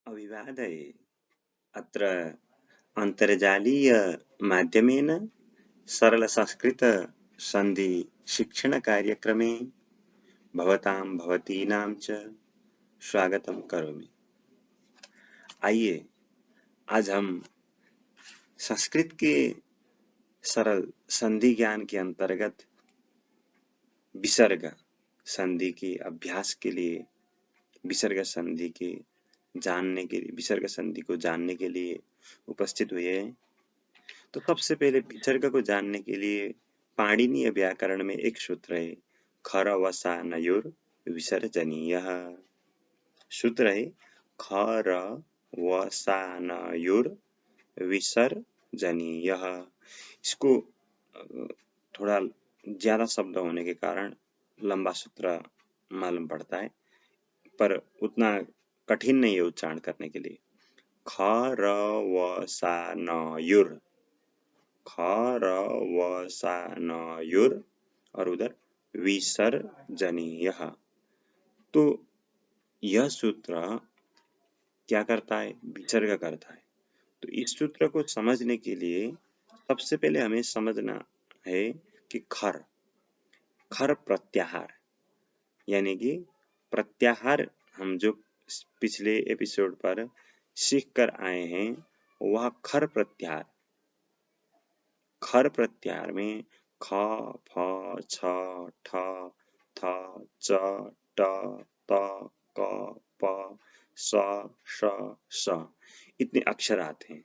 अभिवादये। अत्र अन्तर्जालीयमाध्यमेन सरलसंस्कृतसन्धिशिक्षणकार्यक्रमे भवतीनां च स्वागतं करोमि। आइए आज हम संस्कृत के सरल संधि ज्ञान के अंतर्गत विसर्ग संधि के अभ्यास के लिए विसर्ग संधि को जानने के लिए उपस्थित हुए हैं। तो सबसे पहले विसर्ग को जानने के लिए पाणिनीय व्याकरण में एक सूत्र है, खरवसानयोर विसर्जनीयः। सूत्र है खरवसानयोर विसर्जनीयः। इसको थोड़ा ज्यादा शब्द होने के कारण लंबा सूत्र मालूम पड़ता है, पर उतना कठिन नहीं है उच्चारण करने के लिए। खरवसानयोर, खरवसानयोर और उधर विसर्जनीयः। तो यह सूत्र क्या करता है? विसर्ग करता है। तो इस सूत्र को समझने के लिए सबसे पहले हमें समझना है कि खर प्रत्याहार, यानी कि प्रत्याहार हम जो पिछले एपिसोड पर सीख कर आए हैं वह खर प्रत्याहार में ख, फ, छ, ठ, थ, च, ट, त, क, प, स, श, स इतने अक्षर आते हैं।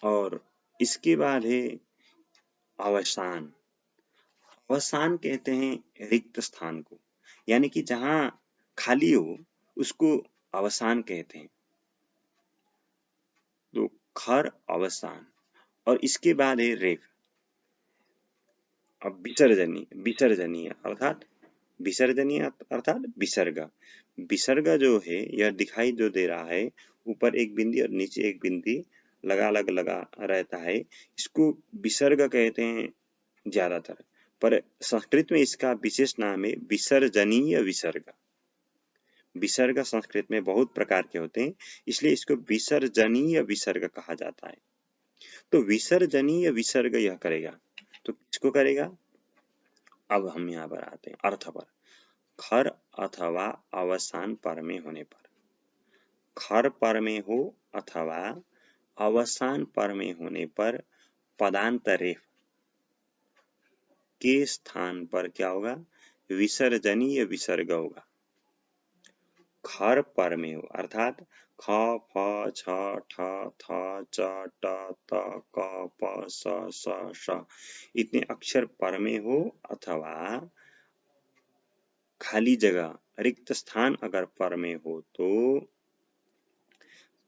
और इसके बाद है अवसान। अवसान कहते हैं रिक्त स्थान को, यानी कि जहां खाली हो उसको अवसान कहते हैं। तो खर अवसान। और इसके बाद है रेफ। अब विसर्जनीय अर्थात विसर्ग। विसर्ग जो है यह दिखाई जो दे रहा है, ऊपर एक बिंदी और नीचे एक बिंदी लगा रहता है, इसको विसर्ग कहते हैं ज्यादातर, पर संस्कृत में इसका विशेष नाम है विसर्जनीय विसर्ग। विसर्ग संस्कृत में बहुत प्रकार के होते हैं, इसलिए इसको विसर्जनीय विसर्ग कहा जाता है। तो विसर्जनीय विसर्ग यह करेगा, तो किसको करेगा? अब हम यहाँ पर आते हैं अर्थ पर। खर अथवा अवसान पर में होने पर, खर पर में हो अथवा अवसान पर में होने पर पदांत रेफ के स्थान पर क्या होगा? विसर्जनीय विसर्ग होगा। खर पर में हो अर्थात ख, फ, छ, ठ, थ, च, ट, त, क, प, स, श इतने अक्षर पर में हो अथवा खाली जगह रिक्त स्थान अगर पर में हो तो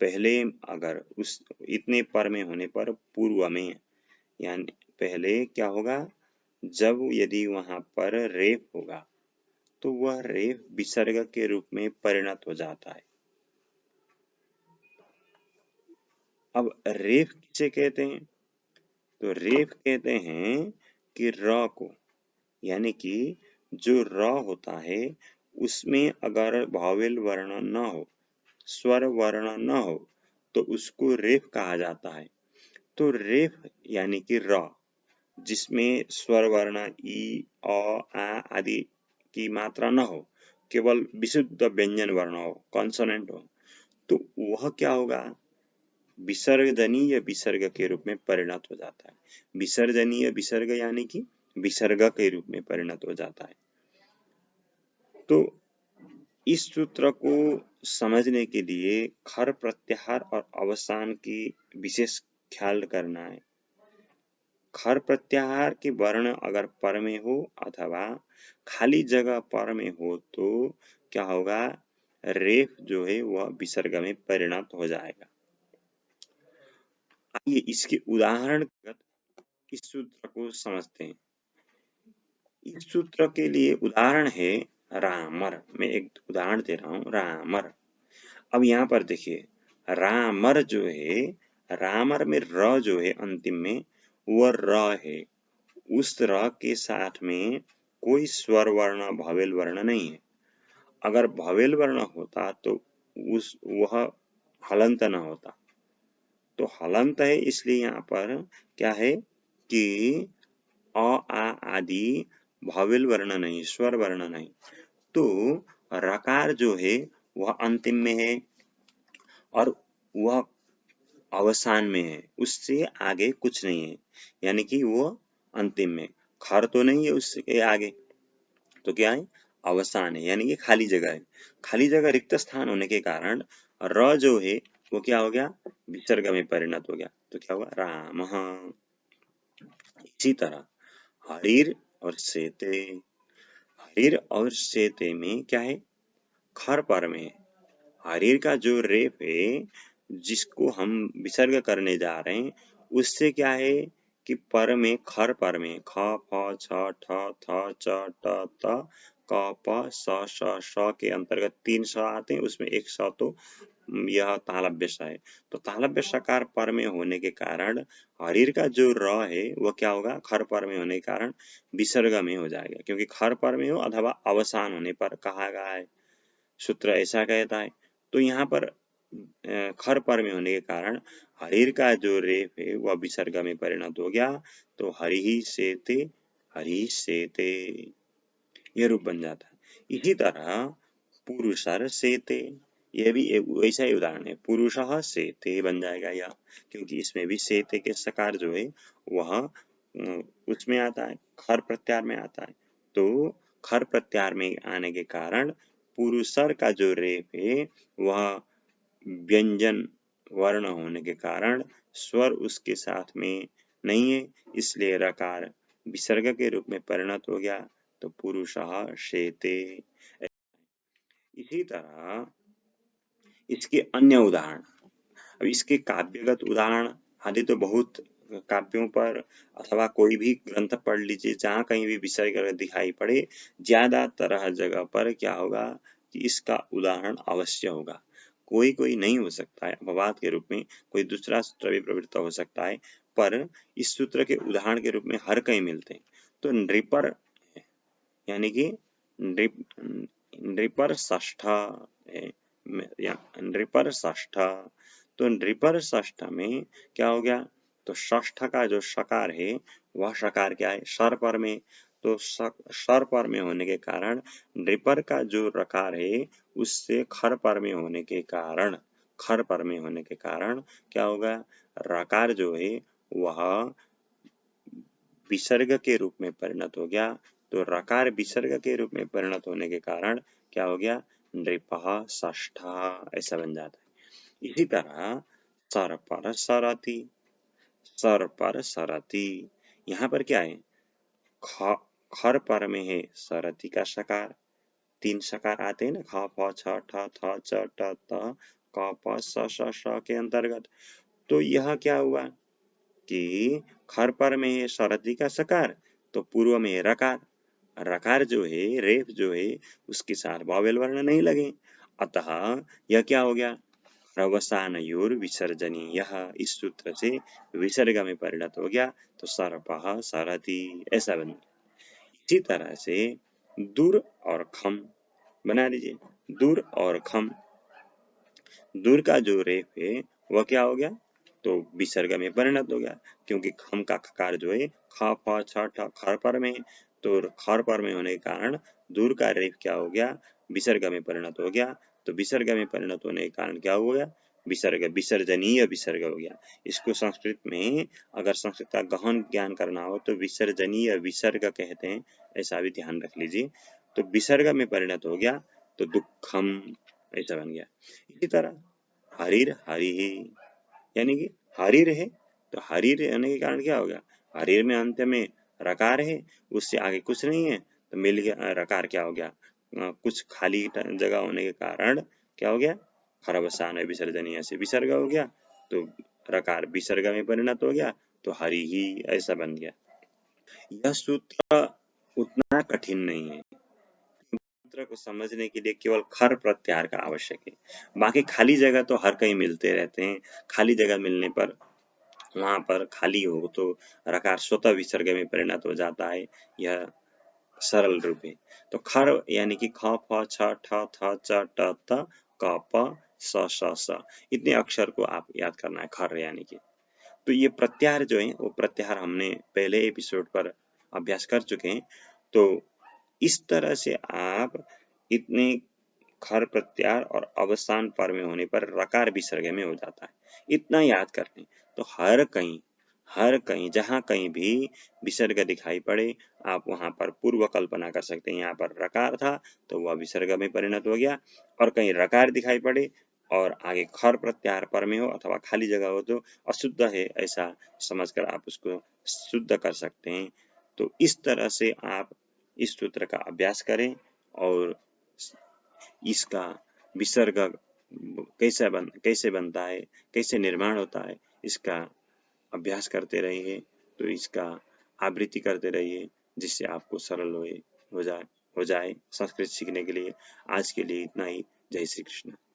पहले अगर उस इतने पर में होने पर पूर्व में, यानी पहले क्या होगा? जब यदि वहां पर रेफ होगा तो वह रेफ विसर्ग के रूप में परिणत हो जाता है। अब रेफ किसे कहते हैं? तो रेफ कहते हैं कि र को, यानी कि जो र होता है उसमें अगर भावेल वर्ण न हो, स्वर वर्ण न हो, तो उसको रेफ कहा जाता है। तो रेफ यानी कि र जिसमें स्वर वर्ण ई, अ, आ आदि की मात्रा न हो, केवल विशुद्ध व्यंजन वर्ण हो, कॉन्सोनेंट हो, तो वह क्या होगा? विसर्जनीय विसर्ग के रूप में परिणत हो जाता है। विसर्जनीय विसर्ग यानी कि विसर्ग के रूप में परिणत हो जाता है। तो इस सूत्र को समझने के लिए खर प्रत्याहार और अवसान की विशेष ख्याल करना है। खर प्रत्याहार के वर्ण अगर पर में हो अथवा खाली जगह पर में हो तो क्या होगा? रेफ जो है वह विसर्ग में परिणत हो जाएगा। आइए इसके उदाहरण इस सूत्र को समझते हैं। इस सूत्र के लिए उदाहरण है रामर। मैं एक उदाहरण दे रहा हूं, रामर। अब यहाँ पर देखिए, रामर जो है, रामर में र जो है अंतिम में वह र है। उस र के साथ में कोई स्वर वर्ण भावेल वर्ण नहीं है। अगर भवेल वर्ण होता तो वह हलंत न होता। तो हलंत है इसलिए यहाँ पर क्या है कि अ आ आदि भवेल वर्ण नहीं, स्वर वर्ण नहीं। तो रकार जो है वह अंतिम में है और वह अवसान में है, उससे आगे कुछ नहीं है, यानी कि वो अंतिम में। खर तो नहीं है उसके आगे, तो क्या है, अवसान है, यानी कि खाली जगह है। खाली जगह रिक्त स्थान होने के कारण र जो है वो क्या हो गया, विसर्ग में परिणत हो गया। तो क्या हुआ, राम। इसी तरह हरिर और सेते, हरिर और सेते में क्या है, खर पर में है। हरिर का जो रेप है जिसको हम विसर्ग करने जा रहे हैं, उससे क्या है कि पर में, खर पर में ख फ छ ठ थ च ट त क प स श श के अंतर्गत 3 स आते हैं, उसमें एक स तो यह तालव्य स है। तो तालव्य सकार पर में होने के कारण हरिर का जो र है वह क्या होगा, खर पर में होने के कारण विसर्ग में हो जाएगा, क्योंकि खर पर में हो अथवा अवसान होने पर कहा गया है, सूत्र ऐसा कहता है। तो यहाँ पर खर पर में होने के कारण हरिर का जो रेप है वह विसर्ग में परिणत हो गया। तो हरि सेते, हरि सेते, यह रूप बन जाता है। इसी तरह पुरुषर सेते, यह भी वैसा ही उदाहरण है, पुरुषः सेते बन जाएगा यह, क्योंकि इसमें भी सेते के सकार जो है वह उसमें आता है, खर प्रत्यार में आता है। तो खर प्रत्यार में आने के कारण पुरुषर का जो रेप है वह व्यंजन वर्ण होने के कारण स्वर उसके साथ में नहीं है, इसलिए रकार विसर्ग के रूप में परिणत हो गया। तो पुरुषः शेते। इसी तरह इसके अन्य उदाहरण, अब इसके काव्यगत उदाहरण आदि तो बहुत काव्यों पर अथवा कोई भी ग्रंथ पढ़ लीजिए, जहाँ कहीं भी विसर्ग दिखाई पड़े, ज्यादातर हर जगह पर क्या होगा कि इसका उदाहरण अवश्य होगा। कोई कोई नहीं हो सकता है, अपवाद के रूप में कोई दूसरा सूत्र भी प्रवृत्त हो सकता है, पर इस सूत्र के उदाहरण के रूप में हर कहीं मिलते हैं। तो नृपर यानी कि नृपर षष्ठ है, नृपर षष्ठ। तो नृपर षष्ठ में क्या हो गया, तो षष्ठ का जो शकार है वह शकार क्या है, शर पर में। तो शर पर में होने के कारण नृपर का जो रकार है उससे खर पर में होने के कारण, खर पर में होने के कारण क्या होगा, रकार जो है वह विसर्ग के रूप में परिणत हो गया। तो रकार विसर्ग के रूप में परिणत होने के कारण क्या हो गया, नृपः षष्ठः ऐसा बन जाता है। इसी तरह सर पर सरति, सर पर सरति, यहाँ पर क्या है, खर पर में है सरति का सकार, 3 सकार आते हैं ना, ख फ छ ठ थ च ट त क प स श श के अंतर्गत। तो यह क्या हुआ कि खर पर में है सरति का सकार, तो पूर्व में है रकार, रकार जो है, रेफ जो है, उसके साथ वावेल वर्ण नहीं लगे, अतः यह क्या हो गया, रवसानयोर विसर्जनीय, इस सूत्र से विसर्ग में परिणत हो गया। तो सरपः सरति ऐसा बन गया। इसी तरह से दूर और खम बना लीजिए, दूर और खम, दूर का जो रेफ है वह क्या हो गया, तो विसर्ग में परिणत हो गया, क्योंकि खम का खकार जो है ख फ छ ठ खर पर में, तो खर पर में होने के कारण दूर का रेफ क्या हो गया, विसर्ग में परिणत हो गया। तो विसर्ग में परिणत होने के कारण क्या हो गया, विसर्ग, विसर्जनीय विसर्ग हो गया। इसको संस्कृत में अगर संस्कृत का गहन ज्ञान करना हो तो विसर्जनीय विसर्ग कहते हैं, ऐसा भी ध्यान रख लीजिए। तो विसर्ग में परिणत हो गया, तो दुखम ऐसा बन गया। इसी तरह हरिर हरि, यानी कि हरिर है, तो हरिर रहने के कारण क्या हो गया, हरिर में अंत में रकार है, उससे आगे कुछ नहीं है, तो मिल गया रकार, क्या हो गया, कुछ खाली जगह होने के कारण क्या हो गया, खरवसान विसर्जनीय से विसर्ग हो गया, तो रकार विसर्ग में परिणत हो गया, तो हरि ही ऐसा बन गया। यह सूत्र उतना कठिन नहीं है, सूत्र को समझने के लिए केवल खर प्रत्याहार का आवश्यक है, बाकी खाली जगह तो हर कहीं मिलते रहते हैं। खाली जगह मिलने पर वहां पर खाली हो तो रकार स्वतः विसर्ग में परिणत हो जाता है। यह सरल रूप है। तो खर यानी कि ख फ छ ठ थ च ट त क प स श स, इतने अक्षर को आप याद करना है खर यानी कि। तो ये प्रत्याहार जो है वो प्रत्याहार हमने पहले एपिसोड पर अभ्यास कर चुके हैं। तो इस तरह से आप इतने खर प्रत्याहार और अवसान पर में होने पर रकार विसर्ग में हो जाता है, इतना याद कर लें। तो हर कहीं जहाँ कहीं भी विसर्ग दिखाई पड़े आप वहां पर पूर्व कल्पना कर सकते हैं। यहाँ पर रकार था तो वह विसर्ग में परिणत हो गया, और कहीं रकार दिखाई पड़े और आगे खर प्रत्याहार पर में हो अथवा खाली जगह हो तो अशुद्ध है ऐसा समझकर आप उसको शुद्ध कर सकते हैं। तो इस तरह से आप इस सूत्र का अभ्यास करें और इसका विसर्ग कैसे बनता है, कैसे निर्माण होता है, इसका अभ्यास करते रहिए। तो इसका आवृत्ति करते रहिए जिससे आपको सरल हो जाए संस्कृत सीखने के लिए। आज के लिए इतना ही। जय श्री कृष्ण।